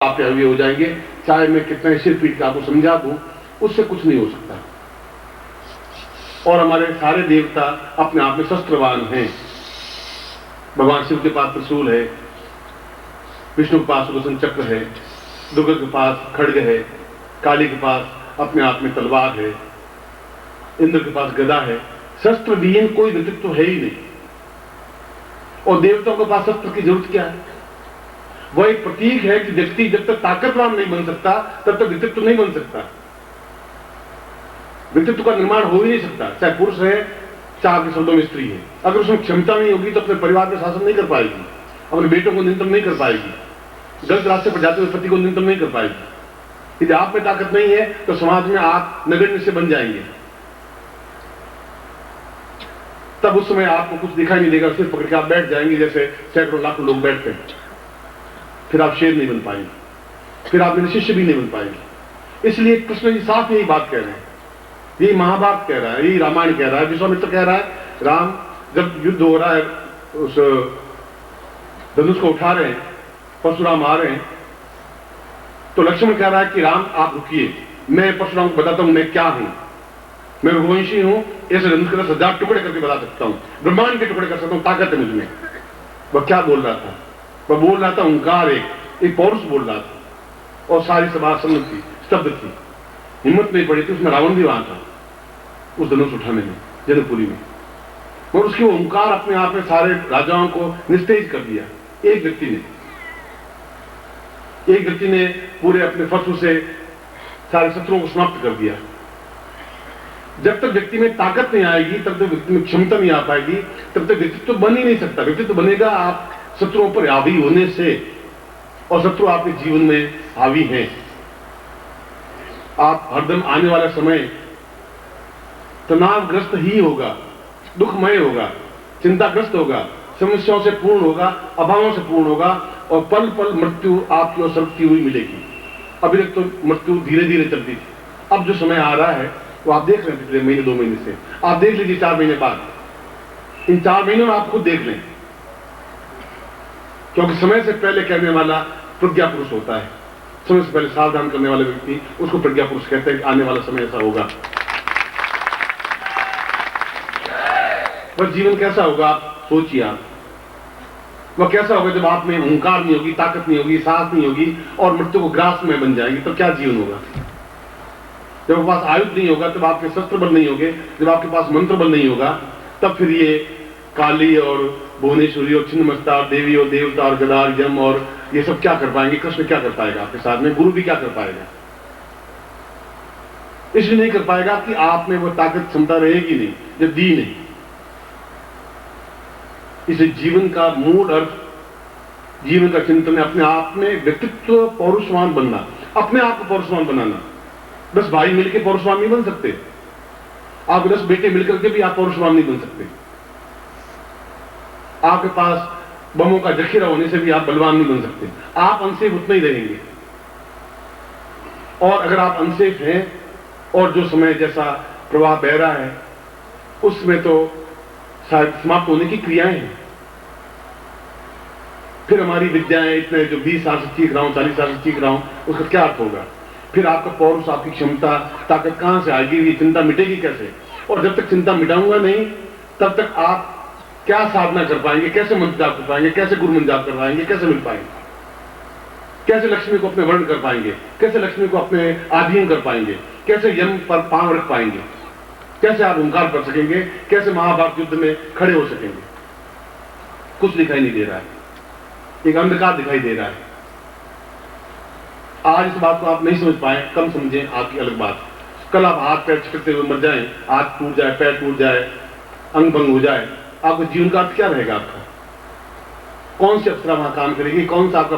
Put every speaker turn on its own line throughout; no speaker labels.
आप अभी हो जाएंगे, चाहे मैं कितना सिर पीट के आपको समझा दूं, उससे कुछ नहीं हो सकता। और हमारे सारे देवता अपने आप में शस्त्रवान हैं। भगवान शिव के पास त्रिशूल है, विष्णु के पास सुदर्शन चक्र है, दुर्गा के पास खड्ग है, काली के पास अपने आप में तलवार है, इंद्र के पास गदा है। शस्त्र विहीन कोई व्यक्तित्व तो है ही नहीं। और देवताओं के पास शस्त्र की जरूरत क्या है? वह एक प्रतीक है कि व्यक्ति जब तक ताकतवान नहीं बन सकता तब तक व्यक्तित्व नहीं बन सकता। व्यक्तित्व का निर्माण हो ही नहीं सकता, चाहे पुरुष है चाहे आपके शब्दों में स्त्री है। अगर उसमें क्षमता नहीं होगी तो अपने परिवार का शासन नहीं कर पाएगी, अपने बेटों को नियंत्रण नहीं कर पाएगी, गलत रास्ते पर जाते हुए पति को नियंत्रण नहीं कर पाएगी। यदि आप में ताकत नहीं है तो समाज में आप नगण्य से बन जाएंगे। तब उस समय आपको कुछ दिखाई नहीं देगा, सिर्फ पकड़ के आप बैठ जाएंगे जैसे सैकड़ों लाखों लोग बैठते हैं। फिर आप शेर नहीं बन पाएंगे, फिर आप मेरे शिष्य भी नहीं बन पाएंगे। इसलिए कृष्ण जी साफ यही बात कह रहे हैं, यही महाभारत कह रहा है, यही रामायण कह रहा है, विश्वामित्र कह रहा है। राम जब युद्ध हो रहा है, उस धनुष को उठा रहे हैं, परशुराम आ रहे हैं, तो लक्ष्मण कह रहा है कि राम आप रुकिए, मैं परशुराम को बताता हूं मैं क्या हूं, मैं रघुवंशी हूं, ऐसे धनुष के 10,000 टुकड़े करके बता सकता हूं, ब्रह्मांड के टुकड़े कर सकता हूं, ताकत है मुझमें। वह क्या बोल रहा था? वह बोल रहा था ओंकार, एक पौरुष बोल रहा था। और सारी सभा सम्मत थी, स्तब्ध थी, हिम्मत नहीं पड़ी थी। उसमें रावण भी वहां था उस धनुष उठाने में, जनकपुरी में। और उसके ओंकार अपने आप में सारे राजाओं को निस्तेज कर दिया। एक व्यक्ति ने पूरे अपने फर्श से सारे शत्रुओं को समाप्त कर दिया। जब तक व्यक्ति में ताकत नहीं आएगी, तब तक व्यक्ति में क्षमता नहीं आ पाएगी, तब तक व्यक्तित्व बन ही नहीं सकता। व्यक्तित्व बनेगा आप शत्रुओं पर हावी होने से, और शत्रु आपके जीवन में हावी हैं। आप हरदम आने वाला समय तनावग्रस्त ही होगा, दुखमय होगा, चिंताग्रस्त होगा, समस्याओं से पूर्ण होगा, अभावों से पूर्ण होगा, और पल पल मृत्यु आपकी ओर सरकती हुई मिलेगी। अभी तक तो मृत्यु धीरे धीरे चलती थी, अब जो समय आ रहा है वो आप देख रहे हैं पिछले महीने 2 महीने से। आप देख लीजिए 4 महीने बाद, इन 4 महीनों में आप खुद देख लें, क्योंकि समय से पहले कहने वाला प्रज्ञा पुरुष होता है। समय से पहले सावधान करने वाले व्यक्ति उसको प्रज्ञा पुरुष कहते हैं कि आने वाला समय ऐसा होगा। वह जीवन कैसा होगा आप सोचिए। आप वह कैसा होगा जब आप में ओंकार नहीं होगी, ताकत नहीं होगी, साहस नहीं होगी, और मृत्यु को ग्रास में बन जाएगी, तो क्या जीवन होगा? जब आपके पास आयुध नहीं होगा, तब आपके शस्त्र बल नहीं होंगे, जब आपके पास मंत्र बल नहीं होगा, तब फिर ये काली और भुवनेश्वरी और छिन्नमस्ता और देवी और देवता और गदार यम और ये सब क्या कर पाएंगे? कृष्ण क्या कर पाएगा आपके साथ में? गुरु भी क्या कर पाएगा? इसलिए नहीं कर पाएगा कि आप में वो ताकत क्षमता रहेगी नहीं, जब दी नहीं। इसे जीवन का मूल अर्थ, जीवन का चिंतन है अपने आप में व्यक्तित्व पौरुषवान बनना, अपने आप को पौरुषवान बनाना। 10 भाई मिलकर पौरुषवान नहीं बन सकते, आप 10 बेटे मिलकर के भी आप पौरुषवान नहीं बन सकते। आपके पास बमों का जखीरा होने से भी आप बलवान नहीं बन सकते, आप अनसेफ उतना ही रहेंगे। और अगर आप अनसेफ हैं और जो समय जैसा प्रवाह बह रहा है उसमें तो शायद समाप्त होने की क्रियाएं हैं, फिर हमारी विद्याएं इतने जो 20 साल से सीख रहा हूं, 40 साल से सीख रहा हूं, उसका क्या अर्थ होगा? फिर आपका पौरुष, आपकी क्षमता, ताकत कहां से आएगी? ये चिंता मिटेगी कैसे? और जब तक चिंता मिटाऊंगा नहीं, तब तक आप क्या साधना कर पाएंगे? कैसे मंत्र जाप कर पाएंगे? कैसे गुरु मंत्र जाप कर पाएंगे? कैसे मिल पाएंगे? कैसे लक्ष्मी को अपने वर्ण कर पाएंगे? कैसे लक्ष्मी को अपने अधीन कर पाएंगे? कैसे यम पर पांव रख पाएंगे? कैसे आप ओंकार कर सकेंगे? कैसे महाभारत युद्ध में खड़े हो सकेंगे? कुछ दिखाई नहीं दे रहा है, एक अंधकार दिखाई दे रहा है। आज इस बात को आप नहीं समझ पाए, कम समझें, आपकी अलग बात। कल आप हाथ पैर छिटकते हुए मर जाएं, हाथ टूट जाए, पैर टूट जाए, अंग भंग हो जाए, आपका जीवन का अर्थ क्या रहेगा? आपका कौन सी अप्सरा वहां काम करेगी? कौन सा आपका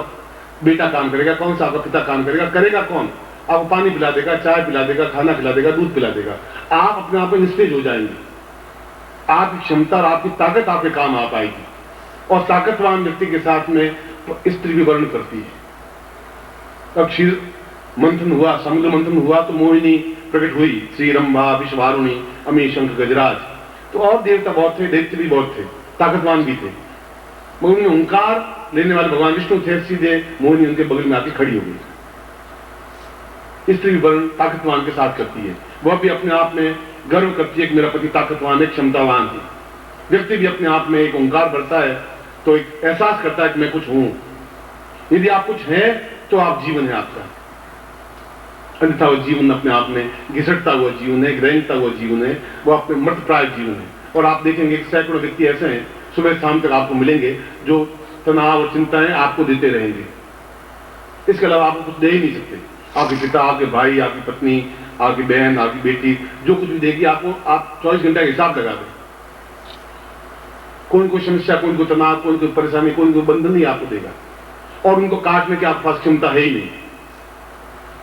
बेटा काम करेगा? कौन सा आपका पिता काम करेगा? करेगा कौन? आपको पानी पिला देगा, चाय पिला देगा, खाना खिला देगा, दूध पिला देगा। आप अपने आप में निस्तेज हो जाएंगे। आपकी क्षमता और आपकी ताकत आपके काम आ पाएगी। और ताकतवान व्यक्ति के साथ में स्त्री भी वर्ण करती है। अब क्षीर मंथन हुआ, समुद्र मंथन हुआ, तो मोहिनी प्रकट हुई, श्री रंभा, विश्वारुणी, अमी, शंख, गजराज। तो और देवता बहुत थे, दैत्य भी बहुत थे, ताकतवान भी थे, मगर उन्हें ओंकार लेने वाले भगवान विष्णु थे, सीधे मोहिनी उनके बगल में आके खड़ी हो गई। स्त्री वर्ण ताकतवान के साथ करती है, वह भी अपने आप में गर्व करती है कि मेरा पति ताकतवान है, क्षमतावान है। व्यक्ति भी अपने आप में एक ओंकार भरता है तो एक एहसास करता है कि मैं कुछ हूं। यदि आप कुछ हैं तो आप जीवन है आपका, अन्यथा वो जीवन अपने आप में घिसटता हुआ जीवन है, रेंगता हुआ जीवन है, वो अपने मृतप्राय जीवन है। और आप देखेंगे सैकड़ों व्यक्ति ऐसे हैं सुबह शाम तक आपको मिलेंगे जो तनाव और चिंताएं आपको देते रहेंगे। इसके अलावा आपको कुछ दे ही नहीं सकते। आपके पिता, आपके भाई, आपकी पत्नी, आपकी बहन, आपकी बेटी जो कुछ भी देगी आपको, आप 24 घंटे का हिसाब लगा दें। कोई कोई समस्या, कोई कोई तनाव, कोई कोई परेशानी, कोई कोई बंधन ही आपको देगा। और उनको काटने की आपके पास क्षमता है ही नहीं।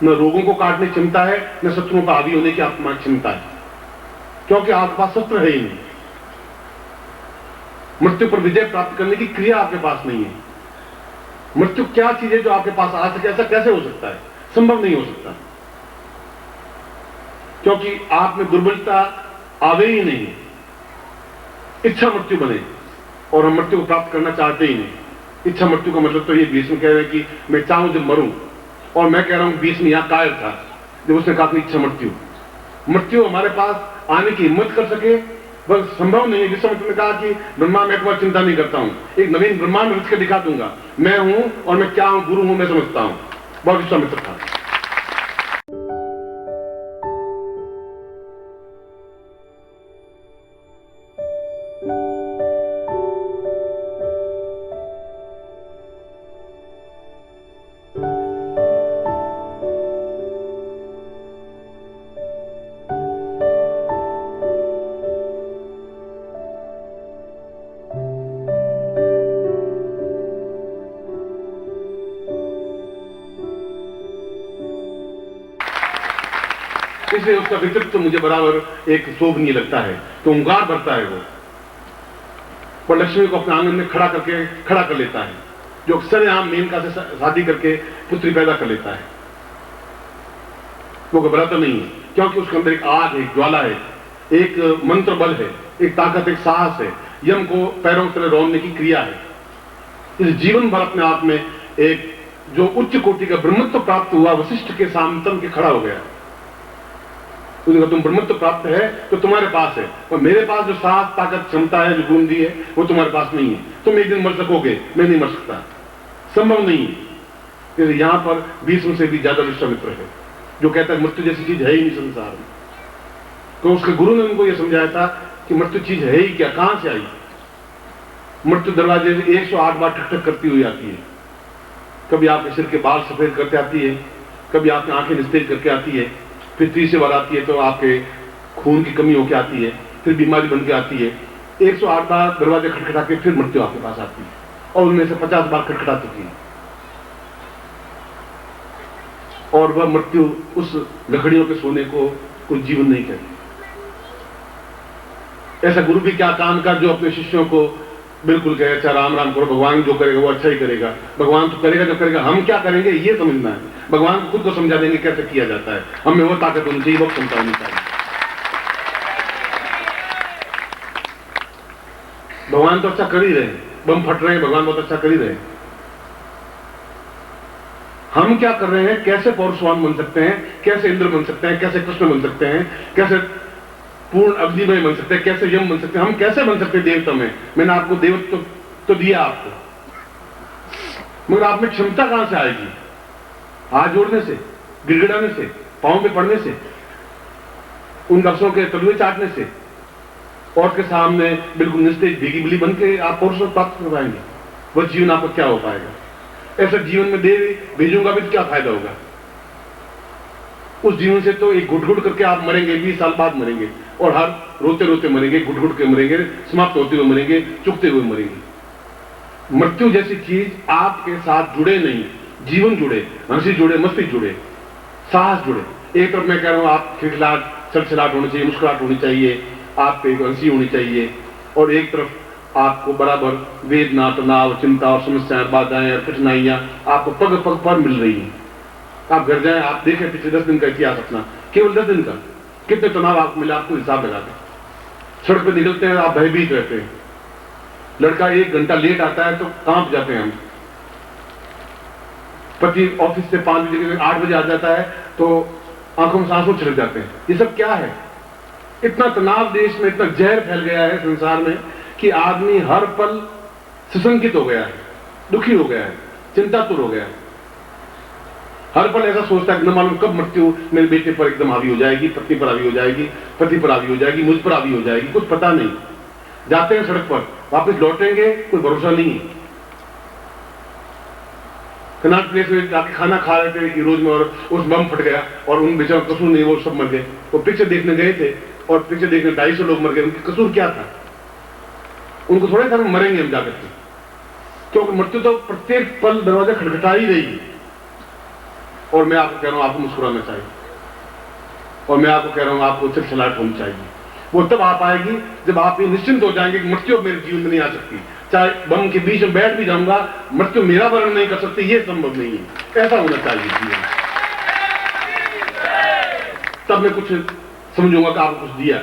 न रोगों को काटने की क्षमता है, न शत्रुओं का आदि होने की आपके पास क्षमता है, क्योंकि आपके पास शस्त्र है ही नहीं। मृत्यु पर विजय प्राप्त करने की क्रिया आपके पास नहीं है। मृत्यु क्या चीज है जो आपके पास आ सके? ऐसा कैसे हो सकता है? संभव नहीं हो सकता, क्योंकि आप में दुर्बलता आवे ही नहीं। इच्छा मृत्यु बने और हम मृत्यु को प्राप्त करना चाहते ही नहीं। इच्छा मृत्यु का मतलब तो ये भीष्म कह रहे हैं कि मैं चाहूं जब मरूं, और मैं कह रहा हूं भीष्म यहां कायर था जब उसने कहा कि इच्छा मृत्यु। मृत्यु हमारे पास आने की हिम्मत कर सके बस संभव नहीं है। जिस समय तुमने कहा कि ब्रह्मा मैं तुम्हारी चिंता नहीं करता हूं, एक नवीन ब्रह्मांड रच के दिखा दूंगा, मैं हूं और मैं क्या हूं, गुरु हूं, मैं समझता हूं। बहुत विश्वामित्र था। इसलिए उसका व्यक्तित्व तो मुझे बराबर एक शोभनीय लगता है, तो ओंकार भरता है वो। और लक्ष्मी को अपने आंगन में खड़ा कर लेता है, जो अक्सर यहां मेनका से शादी करके पुत्री पैदा कर लेता है। वो घबराता नहीं है, क्योंकि उसके अंदर एक आग है, एक ज्वाला है, एक मंत्र बल है, एक ताकत, एक साहस है, यम को पैरों के तले रौंदने की क्रिया है। इस जीवन भर अपने आप में एक जो उच्च कोटि का ब्रह्मत्व प्राप्त हुआ, वशिष्ठ के सामने के खड़ा हो गया। तुम ब्रह्मत्व प्राप्त है तो तुम्हारे पास है, और मेरे पास जो साहस, ताकत, क्षमता है, जो गुण दी है, वो तुम्हारे पास नहीं है। तुम एक दिन मर सकोगे, मैं नहीं मर सकता, संभव नहीं है। यहां पर भीष्म से भी ज्यादा विश्वामित्र है, जो कहता है मृत्यु जैसी चीज है ही नहीं संसार में। तो उसके गुरु ने उनको यह समझाया था कि मृत्यु चीज है ही क्या, कहां से आई? मृत्यु दरवाजे से 108 बार ठक ठक करती हुई आती है। कभी आपके सिर के बाल सफेद करके आती है, कभी आपकी आंखें निस्तेज करके आती है, फिर तीसरी बार आती है तो आपके खून की कमी होकर आती है, फिर बीमारी बन के आती है। 108 बार दरवाजे खटखटा के फिर मृत्यु आपके पास आती है, और उनमें से 50 बार खटखटा चुकी है। और वह मृत्यु उस लकड़ियों के सोने को कोई जीवन नहीं कहती। ऐसा गुरु भी क्या काम कर जो अपने शिष्यों को बिल्कुल कहे अच्छा राम राम करो, भगवान जो करेगा वो अच्छा ही करेगा, भगवान तो करेगा जो करेगा, हम क्या करेंगे ये समझना है। भगवान को खुद को समझा देंगे कैसे किया जाता है, हमें वो ताकत होनी चाहिए, वो क्षमता होनी चाहिए। भगवान तो अच्छा कर ही रहे हैं, बम फट रहे हैं, भगवान बहुत अच्छा कर ही रहे हैं। हम क्या कर रहे हैं, कैसे पौरुषवान बन सकते हैं, कैसे इंद्र बन सकते हैं, कैसे कृष्ण बन सकते हैं, कैसे पूर्ण अग्निमय बन सकते हैं, कैसे यम बन सकते हैं, हम कैसे बन सकते हैं देवता में। मैंने आपको देवत्व तो दिया आपको, मगर आप में क्षमता कहां से आएगी? हाथ जोड़ने से, गिड़गिड़ाने से, पांव में पड़ने से, उन नक्शों के तलुए चाटने से, और के सामने बिल्कुल निस्तेज भीगी बिल्ली बन के आप पौरुष प्राप्त कर पाएंगे? वह जीवन आपको क्या हो पाएगा? ऐसा जीवन में दे भेजूंगा भी तो क्या फायदा होगा? उस जीवन से तो एक घुट घुट करके आप मरेंगे, 20 साल बाद मरेंगे, और हर रोते रोते मरेंगे, घुट घुट के मरेंगे, समाप्त होते हुए मरेंगे, चुकते हुए मरेंगे। मृत्यु जैसी चीज आपके साथ जुड़े नहीं, जीवन जुड़े, हंसी जुड़े, मस्ती जुड़े, साहस जुड़े। एक तरफ मैं कह रहा हूं आप खिलखिलाहट, छलछलाहट होनी चाहिए, मुस्कुराहट होनी चाहिए, आप पे हंसी होनी चाहिए, और एक तरफ आपको बराबर वेदना, तनाव, चिंता और समस्याएं, बाधाएं और कठिनाइयां आपको पग पग पर मिल रही हैं। आप घर जाएं, आप देखें पिछले 10 दिन का इतिहास अपना, केवल 10 दिन का कितने तनाव आपको मिला, आपको हिसाब लगा दें। सड़क पे निकलते हैं आप भयभीत रहते हैं, लड़का 1 घंटा लेट आता है तो कांप जाते हैं हम, पति ऑफिस से 5 बजे 8 बजे आ जाता है तो आंखों में आंसू छिड़क जाते हैं। ये सब क्या है? इतना तनाव देश में, इतना जहर फैल गया है संसार में कि आदमी हर पल सुसंकित हो गया है, दुखी हो गया है, चिंतातुर हो गया है। हर पल ऐसा सोचता है कि न मालूम कब मृत्यु मेरे बेटे पर एकदम हावी हो जाएगी, पत्नी पर हावी हो जाएगी, पति पर हावी हो जाएगी, मुझ पर हावी हो जाएगी, कुछ पता नहीं। जाते हैं सड़क पर, वापस लौटेंगे कोई भरोसा नहीं है। कनाट प्लेस में जाके खाना खा रहे थे रोज में और उस बम फट गया और उन बेचारों कसूर नहीं, वो सब मर गए। वो पिक्चर देखने गए थे और पिक्चर देखने 250 लोग मर गए। उनके कसूर क्या था? उनको थोड़ा था मरेंगे हम जाकर के, क्योंकि मृत्यु तो प्रत्येक पल दरवाजा खटखटा ही रही है। और मैं आपको कह रहा हूं आपको मुस्कुराना चाहिए, और मैं आपको कह रहा हूं आपको चिलचिलाहट होनी चाहिए। वो तब आ पाएगी जब आप ये निश्चिंत हो जाएंगे कि मृत्यु अब मेरे जीवन में नहीं आ सकती। चाहे बम के बीच में बैठ भी जाऊंगा, मृत्यु मेरा वर्ण नहीं कर सकती, ये संभव नहीं है। ऐसा होना चाहिए जीवन। तब मैं कुछ समझूंगा कि आपको कुछ दिया,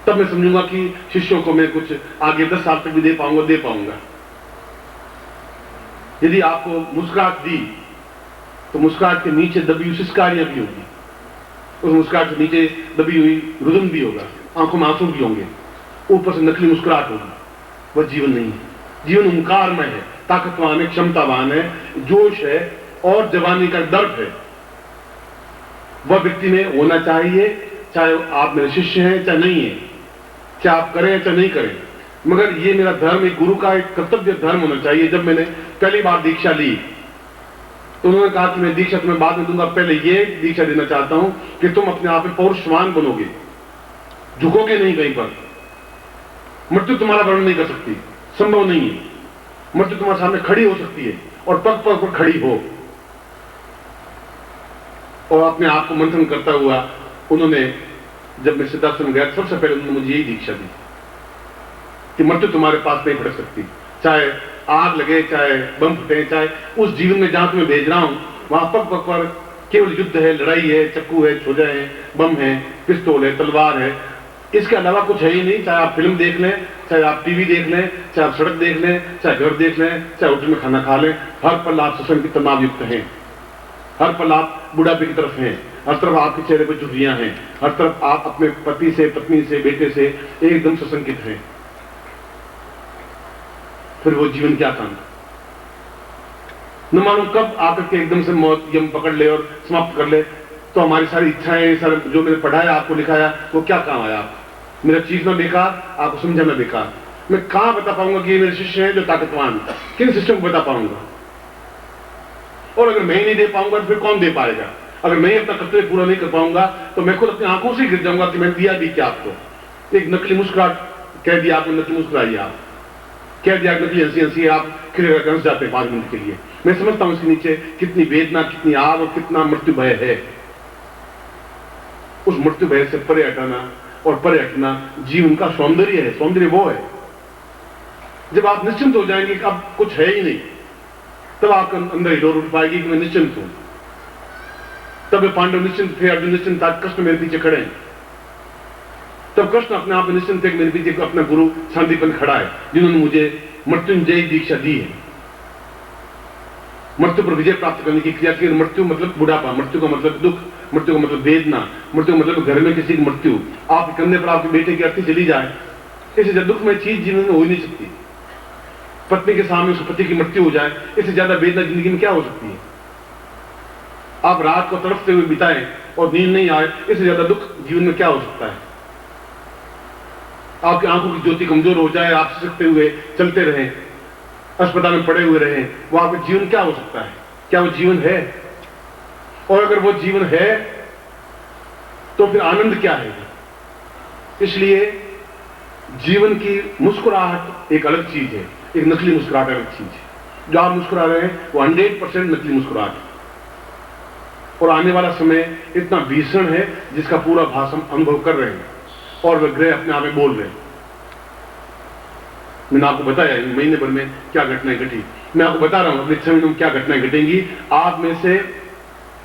तब मैं समझूंगा कि शिष्यों को मैं कुछ आगे 10 साल तक भी दे पाऊंगा। यदि आपको मुस्कुराहट दी तो मुस्कुराहट के नीचे दबी हुई सिसकारियां भी होगी, उस मुस्कुराहट के नीचे दबी हुई रुदन भी होगा, आंखों में आंसू भी होंगे, ऊपर से नकली मुस्कुराहट होगी। वह जीवन नहीं है। जीवन ओंकारमय है, ताकतवान है, क्षमतावान है, जोश है और जवानी का दर्द है। वह व्यक्ति में होना चाहिए, चाहे आप मेरे शिष्य हैं चाहे नहीं है, चाहे आप करें चाहे नहीं करें। मगर ये मेरा धर्म, एक गुरु का एक कर्तव्य धर्म होना चाहिए। जब मैंने पहली बार दीक्षा ली तो उन्होंने कहा कि मैं दीक्षा तुम्हें बाद में दूंगा, पहले ये दीक्षा देना चाहता हूं कि तुम अपने आप में पौरुषवान बनोगे, झुकोगे नहीं कहीं पर। मृत्यु तुम्हारा वर्ण नहीं कर सकती, संभव नहीं है। मृत्यु तुम्हारे सामने खड़ी हो सकती है और पग पग पर खड़ी हो। और अपने आप को मंथन करता हुआ उन्होंने, जब मैं सिद्धाश्रम गया सबसे पहले उन्होंने मुझे यही दीक्षा दी कि मृत्यु तुम्हारे पास नहीं फटक सकती। चाहे आग लगे, चाहे बम फटे, चाहे उस जीवन में जहां तुम्हें भेज रहा हूं वहां पग पग पर केवल युद्ध है, लड़ाई है, चक्कू है, छोजा है, बम है, पिस्तौल है, तलवार है, इसके अलावा कुछ है ही नहीं। चाहे आप फिल्म देख लें, चाहे आप टीवी देख लें, चाहे आप सड़क देख लें, चाहे घर देख लें, चाहे होटल में खाना खा लें, हर पल आप सत्संग की तनाव युक्त हैं। हर पल आप बुढ़ापे की तरफ हैं, हर तरफ आपके चेहरे पर झुर्रियां हैं, हर तरफ आप अपने पति से, पत्नी से, बेटे से एकदम सशंकित हैं। फिर वो जीवन क्या काम? न मालूम कब आकर के एकदम से मौत यम पकड़ ले और समाप्त कर ले, तो हमारी सारी इच्छाएं, सारा जो मैंने पढ़ाया, आपको लिखाया, वो क्या काम आया? आप मेरा चीखना बेकार, आपको समझाना बेकार। मैं कहां बता पाऊंगा कि ये मेरे शिष्य हैं जो ताकतवान? किन सिस्टम को बता पाऊंगा? और अगर मैं ही नहीं दे पाऊंगा तो फिर कौन दे पाएगा? अगर मैं अपना कर्तव्य पूरा नहीं कर पाऊंगा तो मैं खुद अपनी आंखों से गिर जाऊंगा कि मैंने दिया भी क्या आपको। एक नकली मुस्कुराहट कह दिया आपने, नकली मुस्कुराइए, आप कह दिया नकली हंसी हंसी, आप खिले हंस जाते हैं 5 मिनट के लिए। मैं समझता हूं इसके नीचे कितनी वेदना, कितनी आग और कितना मृत्यु भय है। उस मृत्यु भय से परे हटाना और परे हटना जीवन का सौंदर्य है। सौंदर्य वो है जब आप निश्चिंत हो जाएंगे कि अब कुछ है ही नहीं, तब आपके अंदर हिलोर उठ पाएगी कि मैं निश्चिंत हूं। तब पांडव निश्चिंत थे, अर्जुन निश्चिंत था, कृष्ण मेरे पीछे खड़े हैं। तब कृष्ण अपने आप में निश्चिंत थे, मेरे पीछे अपना गुरु शांतिपन खड़ा है, जिन्होंने मुझे मृत्युंजय दीक्षा दी है। मृत्यु पर विजय प्राप्त करने की क्रिया की। मृत्यु मतलब बुढ़ापा, मृत्यु का मतलब दुख, मृत्यु का मतलब वेदना, मृत्यु का मतलब घर में किसी की मृत्यु, आपके कंधे पर आपके बेटे की अर्थी चली जाए, इससे ज्यादा दुख में चीज जीवन में हो ही नहीं सकती। पत्नी के सामने उसके पति की मृत्यु हो जाए, इससे ज्यादा वेदना जिंदगी में क्या हो सकती है? आप रात को तड़पते हुए बिताएं और नींद नहीं आए, इससे ज्यादा दुख जीवन में क्या हो सकता है? आपकी आंखों की ज्योति कमजोर हो जाए, आप सिसकते हुए चलते रहें, अस्पताल में पड़े हुए रहें, वो आपका जीवन क्या हो सकता है? क्या वो जीवन है? और अगर वो जीवन है तो फिर आनंद क्या है? इसलिए जीवन की मुस्कुराहट एक अलग चीज है, एक नकली मुस्कुराहट अलग चीज है। जो आप मुस्कुरा रहे हैं वो 100% नकली मुस्कुराहट है। और आने वाला समय इतना भीषण है जिसका पूरा भाष हम अनुभव कर रहे हैं और वे ग्रह अपने आप में बोल रहे हैं। मैंने आपको बताया महीने भर में क्या घटनाएं घटी, मैं आपको बता रहा हूं अगले 6 महीनों में क्या घटनाएं घटेंगी। आप में से,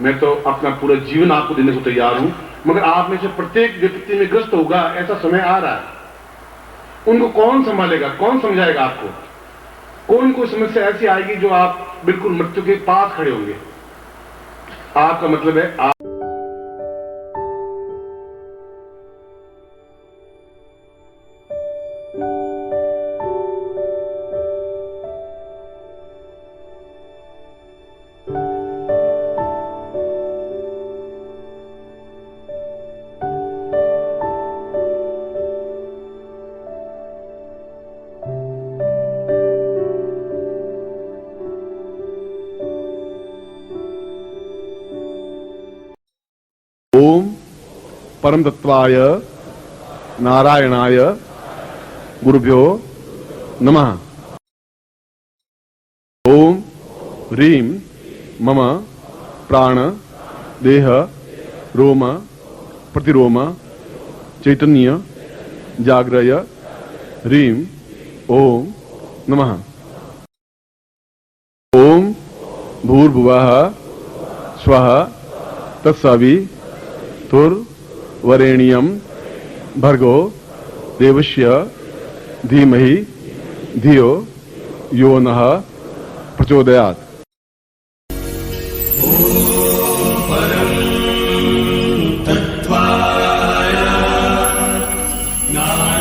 मैं तो अपना पूरा जीवन आपको देने को तैयार हूं, मगर आप में से प्रत्येक व्यक्ति में ग्रस्त होगा, ऐसा समय आ रहा है। उनको कौन संभालेगा, कौन समझाएगा आपको? कोई समस्या ऐसी आएगी जो आप बिल्कुल मृत्यु के पास खड़े होंगे। आपका मतलब है आप ओम परम तत्वाय नारायणाय गुरुभ्यो नमः। ओम ह्रीं मम प्राण देह रोम प्रतिरोम चैतन्य जाग्रय ह्रीं ओम नमः। ओम भूर्भुवः स्वः तत्सवितुर्वरेण्यं भर्गो देवस्य धीमहि धियो यो नः प्रचोदयात्।
परं तत्त्वाय नारायणाय